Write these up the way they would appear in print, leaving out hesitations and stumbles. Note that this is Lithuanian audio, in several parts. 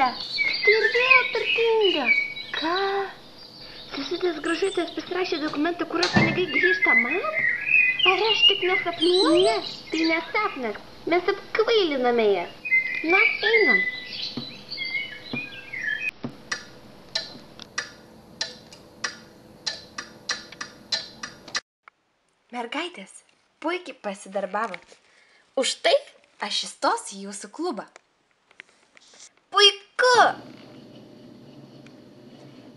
turtuolė. Tai ir vėl turtinga. Ką? Sesutės Gražutės pasirašė dokumentą, kurio pinigai grįžta man? Ar aš tik nesapnuoju? Ne, tai nesapnas. Mes apkvailiname ją. Na, einam. Mergaitės, puikiai pasidarbavot. Už tai aš įstosiu į jūsų klubą. Puiku!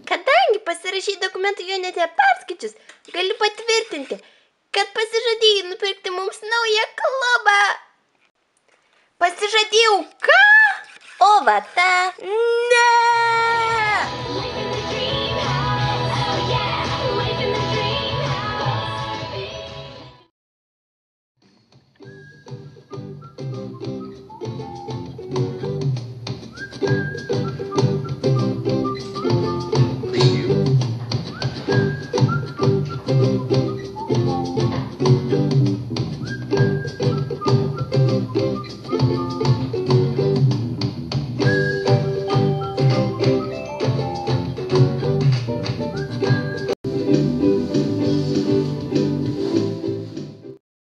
Kadangi pasirašai dokumentų jo net neperskaičius, galiu patvirtinti, kad pasižadėjai nupirkti mums naują klubą. Pasižadėjau ką? O va ta. Ne! Thank you.